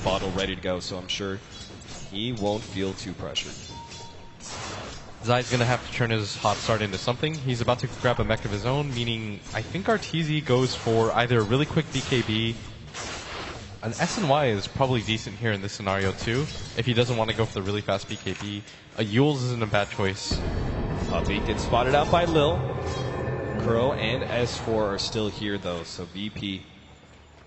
bottle ready to go, so I'm sure he won't feel too pressured. Zai's going to have to turn his hot start into something. He's about to grab a mech of his own, meaning I think Arteezy goes for either a really quick BKB. An S&Y is probably decent here in this scenario too, if he doesn't want to go for the really fast BKB. A Yules isn't a bad choice. Puppey gets spotted out by Lil. Kuro and S4 are still here though, so VP,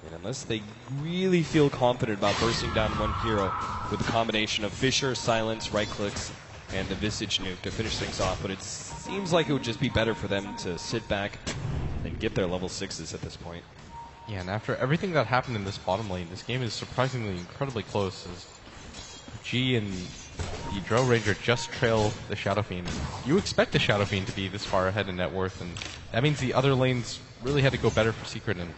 and unless they really feel confident about bursting down one hero with a combination of Fissure, Silence, right clicks, and the Visage nuke to finish things off, but it seems like it would just be better for them to sit back and get their level 6s at this point. Yeah, and after everything that happened in this bottom lane, this game is surprisingly incredibly close as G and the Drow Ranger just trail the Shadow Fiend. You expect the Shadow Fiend to be this far ahead in net worth, and that means the other lanes really had to go better for Secret. And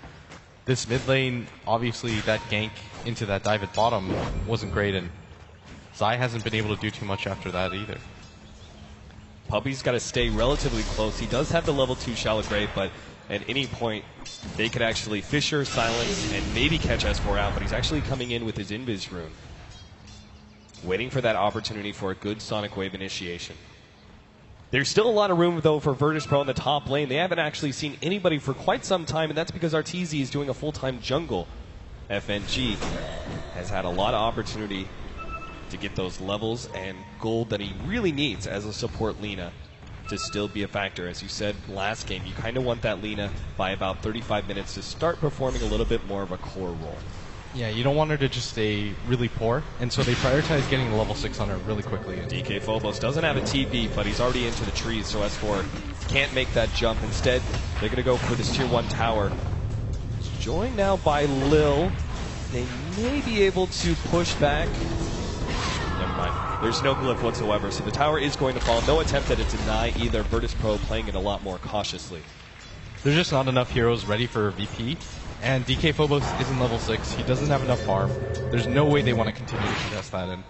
this mid lane, obviously that gank into that dive at bottom wasn't great, and Zai hasn't been able to do too much after that either. Puppey's got to stay relatively close. He does have the level 2 Shallow Grave, but at any point they could actually Fissure, Silence, and maybe catch S4 out, but he's actually coming in with his Invis rune. Waiting for that opportunity for a good Sonic Wave initiation. There's still a lot of room, though, for Virtus Pro in the top lane. They haven't actually seen anybody for quite some time, and that's because Arteezy is doing a full-time jungle. FNG has had a lot of opportunity to get those levels and gold that he really needs as a support Lina to still be a factor. As you said last game, you kind of want that Lina by about 35 minutes to start performing a little bit more of a core role. Yeah, you don't want her to just stay really poor, and so they prioritize getting the level 6 on her really quickly. DK Phobos doesn't have a TP, but he's already into the trees, so S4 can't make that jump. Instead, they're going to go for this tier 1 tower. It's joined now by Lil. They may be able to push back. Never mind. There's no glyph whatsoever, so the tower is going to fall. No attempt at a deny either. Virtus Pro playing it a lot more cautiously. There's just not enough heroes ready for VP. And DK Phobos isn't level 6. He doesn't have enough farm. There's no way they want to continue to contest that. And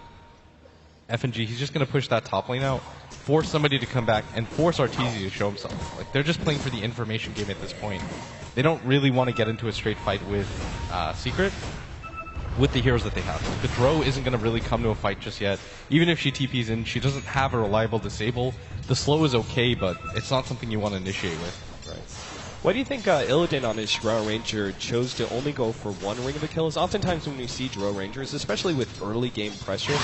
FNG, he's just going to push that top lane out, force somebody to come back, and force Arteezy to show himself. Like, they're just playing for the information game at this point. They don't really want to get into a straight fight with Secret with the heroes that they have. Like, the Drow isn't going to really come to a fight just yet. Even if she TPs in, she doesn't have a reliable disable. The slow is okay, but it's not something you want to initiate with. Right. Why do you think Illidan on his Drow Ranger chose to only go for one ring of the kills? Oftentimes when we see Drow Rangers, especially with early game pressure,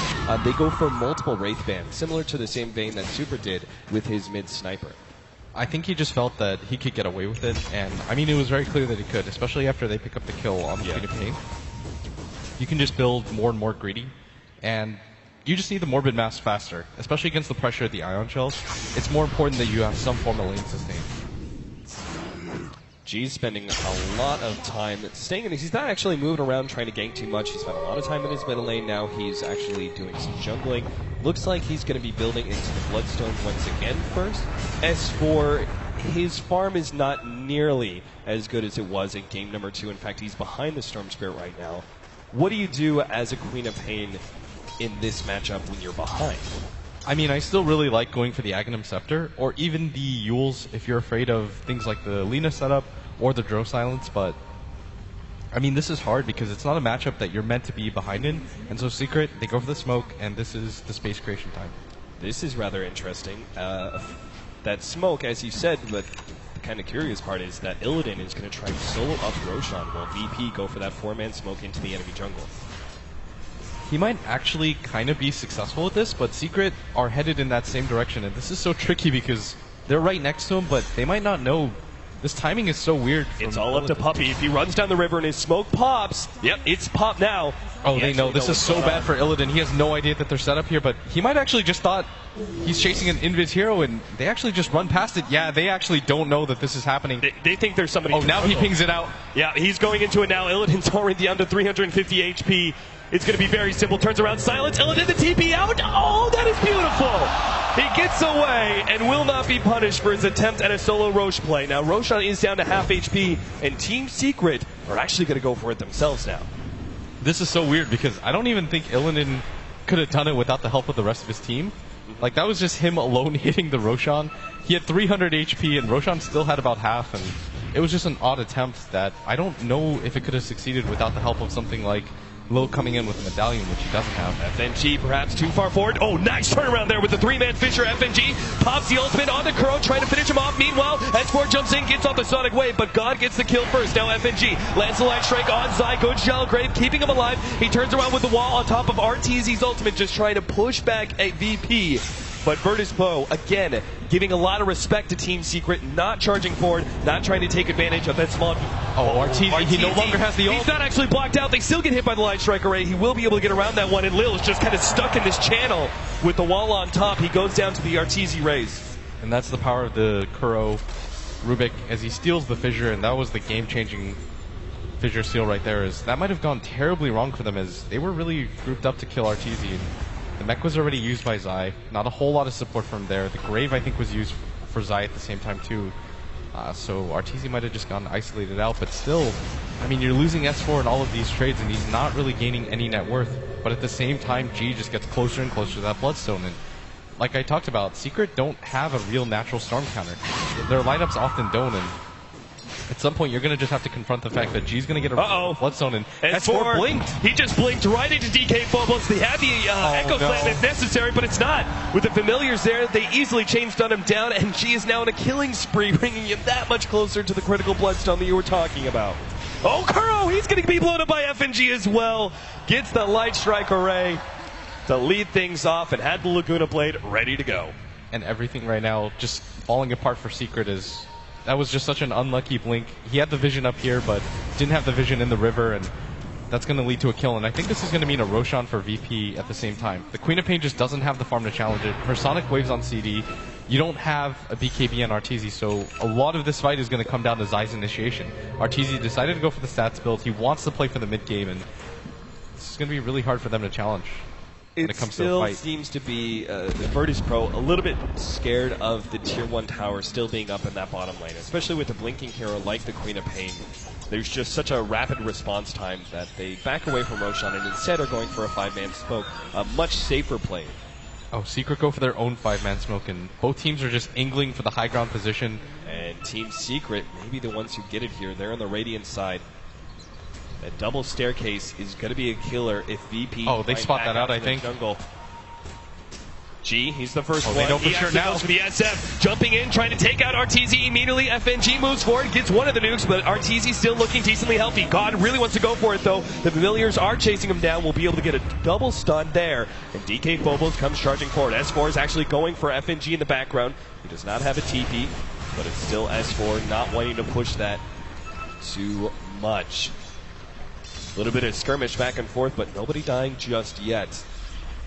they go for multiple Wraith Bands, similar to the same vein that Super did with his mid sniper. I think he just felt that he could get away with it, and I mean it was very clear that he could, especially after they pick up the kill on the Queen of Pain. You can just build more and more greedy, and you just need the Morbid Mass faster, especially against the pressure of the Ion Shells. It's more important that you have some form of lane sustain. G's spending a lot of time staying in. He's not actually moving around trying to gank too much. He spent a lot of time in his middle lane. Now he's actually doing some jungling. Looks like he's going to be building into the Bloodstone once again first. As for his farm is not nearly as good as it was in game number 2. In fact, he's behind the Storm Spirit right now. What do you do as a Queen of Pain in this matchup when you're behind? I mean, I still really like going for the Aghanim Scepter, or even the Yules if you're afraid of things like the Lina setup or the Drow Silence, but I mean, this is hard because it's not a matchup that you're meant to be behind in, and so Secret, they go for the smoke, and this is the space creation time. This is rather interesting. That smoke, as you said, but the kind of curious part is that Illidan is going to try to solo up Roshan while VP go for that 4-man smoke into the enemy jungle. He might actually kind of be successful with this, but Secret are headed in that same direction, and this is so tricky because they're right next to him, but they might not know. This timing is so weird. It's all up to Puppey. If he runs down the river and his smoke pops, yep, it's popped now. Oh, they know. This is so bad for Illidan. He has no idea that they're set up here, but he might actually just thought he's chasing an Invis hero, and they actually just run past it. Yeah, they actually don't know that this is happening. They think there's somebody. Oh, now he pings it out. Yeah, he's going into it now. Illidan's already down to 350 HP. It's going to be very simple. Turns around, Silence. Illidan, the TP out. Oh, that is beautiful. He gets away and will not be punished for his attempt at a solo Roche play. Now, Roshan is down to half HP, and Team Secret are actually going to go for it themselves now. This is so weird because I don't even think Illidan could have done it without the help of the rest of his team. Like, that was just him alone hitting the Roshan. He had 300 HP, and Roshan still had about half, and it was just an odd attempt that I don't know if it could have succeeded without the help of something like Lil coming in with a medallion, which he doesn't have. FNG perhaps too far forward. Oh, nice turnaround there with the three-man Fisher. FNG pops the ultimate onto Kuro, trying to finish him off. Meanwhile, S4 jumps in, gets off the Sonic Wave, but God gets the kill first. Now FNG lands the light strike on Zai. Good Shallow Grave, keeping him alive. He turns around with the wall on top of RTZ's ultimate, just trying to push back a VP. But Virtus Pro, again, giving a lot of respect to Team Secret, not charging forward, not trying to take advantage of that small... RTZ, he no longer has the ult. He's not actually blocked out. They still get hit by the Light Strike Array. He will be able to get around that one, and Lil is just kind of stuck in this channel with the wall on top. He goes down to the RTZ raise. And that's the power of the Kuro Rubik as he steals the fissure, and that was the game-changing fissure steal right there. Is that might have gone terribly wrong for them as they were really grouped up to kill RTZ. The mech was already used by Zai. Not a whole lot of support from there. The Grave, I think, was used for Zai at the same time, too. So RTZ might have just gotten isolated out, but still, I mean, you're losing S4 in all of these trades, and he's not really gaining any net worth. But at the same time, G just gets closer and closer to that Bloodstone. And like I talked about, Secret don't have a real natural Storm counter. Their lineups often don't, and at some point, you're going to just have to confront the fact that G's going to get a Bloodstone, and S4 blinked. He just blinked right into DK Phobos. They had the Echo Slam if necessary, but it's not. With the Familiars there, they easily changed on him down, and G is now in a killing spree, bringing him that much closer to the critical Bloodstone that you were talking about. Oh, Kuro, he's going to be blown up by FNG as well. Gets the Light Strike Array to lead things off and had the Laguna Blade ready to go. And everything right now just falling apart for Secret is... That was just such an unlucky blink. He had the vision up here, but didn't have the vision in the river, and that's going to lead to a kill. And I think this is going to mean a Roshan for VP at the same time. The Queen of Pain just doesn't have the farm to challenge it. Her Sonic Wave's on CD. You don't have a BKB on RTZ, so a lot of this fight is going to come down to Zai's initiation. RTZ decided to go for the stats build. He wants to play for the mid game, and this is going to be really hard for them to challenge. It still seems to be the Virtus Pro a little bit scared of the Tier 1 tower still being up in that bottom lane, especially with the blinking hero like the Queen of Pain. There's just such a rapid response time that they back away from Roshan and instead are going for a 5-man smoke, a much safer play. Oh, Secret go for their own 5-man smoke, and both teams are just angling for the high ground position. And Team Secret, maybe the ones who get it here, they're on the Radiant side. That double staircase is going to be a killer if VP... Oh, they spot that out, I think. Jungle. G, he's the first one. They know for sure now. Goes for the SF, jumping in, trying to take out RTZ immediately. FNG moves forward, gets one of the nukes, but RTZ still looking decently healthy. God really wants to go for it, though. The Familiars are chasing him down. We'll be able to get a double stun there. And DK Phobos comes charging forward. S4 is actually going for FNG in the background. He does not have a TP, but it's still S4 not wanting to push that too much. A little bit of skirmish back and forth, but nobody dying just yet.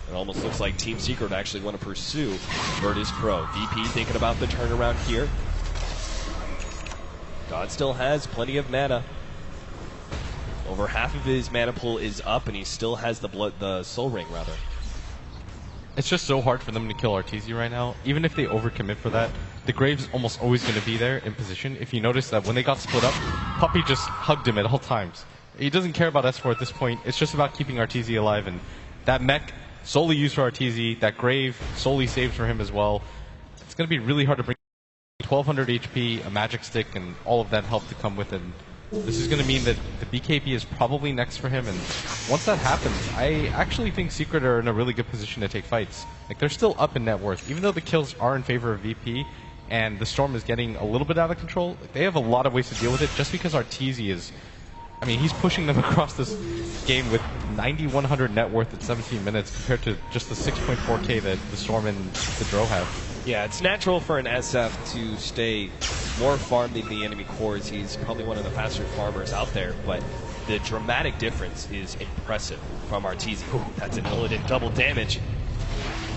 It almost looks like Team Secret actually want to pursue Virtus Pro. VP thinking about the turnaround here. God still has plenty of mana. Over half of his mana pool is up, and he still has the Soul Ring, rather. It's just so hard for them to kill RTZ right now. Even if they overcommit for that, the Grave's almost always going to be there in position. If you notice that when they got split up, Puppey just hugged him at all times. He doesn't care about S4 at this point. It's just about keeping RTZ alive, and that mech solely used for RTZ, that Grave solely saved for him as well. It's going to be really hard to bring 1200 HP, a magic stick, and all of that help to come with it. This is going to mean that the BKB is probably next for him, and once that happens, I actually think Secret are in a really good position to take fights. Like, they're still up in net worth. Even though the kills are in favor of VP, and the Storm is getting a little bit out of control, they have a lot of ways to deal with it just because RTZ is... I mean, he's pushing them across this game with 9,100 net worth at 17 minutes compared to just the 6.4k that the Storm and the Dro have. Yeah, it's natural for an SF to stay more farmed than the enemy cores. He's probably one of the faster farmers out there, but the dramatic difference is impressive from RTZ. Ooh, that's an Illidan double damage.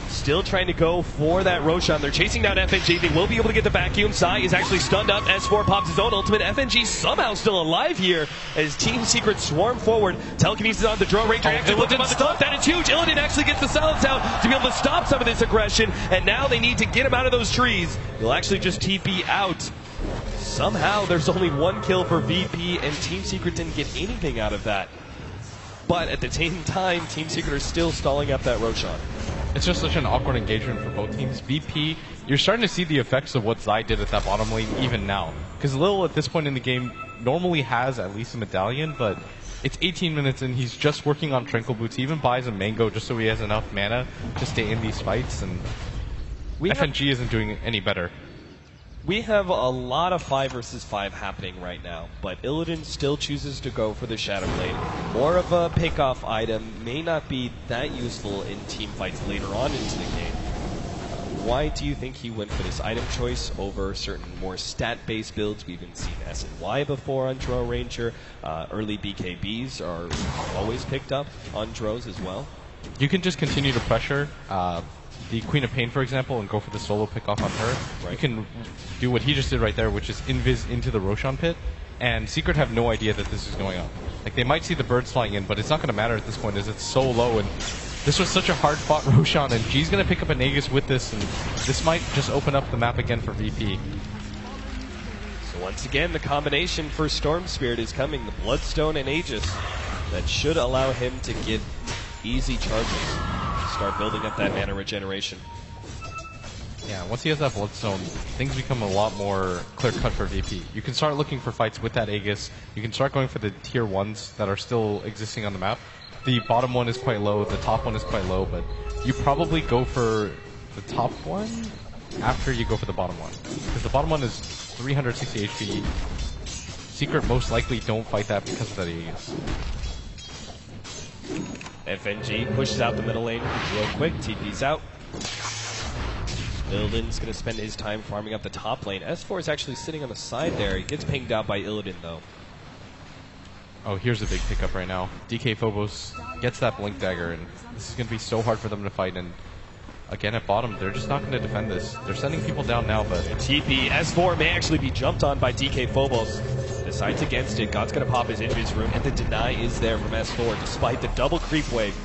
Still trying to go for that Roshan. They're chasing down FNG. They will be able to get the vacuum. Sai is actually stunned up. S4 pops his own ultimate. FNG somehow still alive here as Team Secret swarm forward. Telekinesis on the Drone Ranger. Actually looked him on the top. That is huge. Illidan actually gets the silence out to be able to stop some of this aggression. And now they need to get him out of those trees. He'll actually just TP out. Somehow there's only one kill for VP and Team Secret didn't get anything out of that. But at the same time, Team Secret are still stalling up that Roshan. It's just such an awkward engagement for both teams. VP, you're starting to see the effects of what Zai did at that bottom lane even now. Because Lil, at this point in the game, normally has at least a medallion, but It's 18 minutes and he's just working on Tranquil Boots. He even buys a mango just so he has enough mana to stay in these fights, and FNG isn't doing any better. We have a lot of 5 versus 5 happening right now, but Illidan still chooses to go for the Shadow Blade. More of a pick-off item, may not be that useful in team fights later on into the game. Why do you think he went for this item choice over certain more stat-based builds? We've even seen S and Y before on Drow Ranger. Early BKBs are always picked up on Drows as well. You can just continue to pressure the Queen of Pain, for example, and go for the solo pick-off on her. Right. You can do what he just did right there, which is invis into the Roshan pit, and Secret have no idea that this is going on. Like, they might see the birds flying in, but it's not going to matter at this point as it's so low, and this was such a hard-fought Roshan, and G's going to pick up an Aegis with this, and this might just open up the map again for VP. So once again, the combination for Storm Spirit is coming, the Bloodstone and Aegis. That should allow him to get easy charges, start building up that mana regeneration. Yeah, once he has that Bloodstone, things become a lot more clear-cut for VP. You can start looking for fights with that Aegis. You can start going for the tier 1s that are still existing on the map. The bottom one is quite low, the top one is quite low, but you probably go for the top one after you go for the bottom one. Because the bottom one is 360 HP. Secret most likely don't fight that because of that Aegis. FNG pushes out the middle lane real quick, TP's out. Illidan's going to spend his time farming up the top lane. S4 is actually sitting on the side there. He gets pinged out by Illidan though. Oh, here's a big pickup right now. DK Phobos gets that Blink Dagger, and this is going to be so hard for them to fight. And again, at bottom, they're just not going to defend this. They're sending people down now, but... TP, S4 may actually be jumped on by DK Phobos. Decides against it. God's going to pop his invis room, and the deny is there from S4, despite the double creep wave.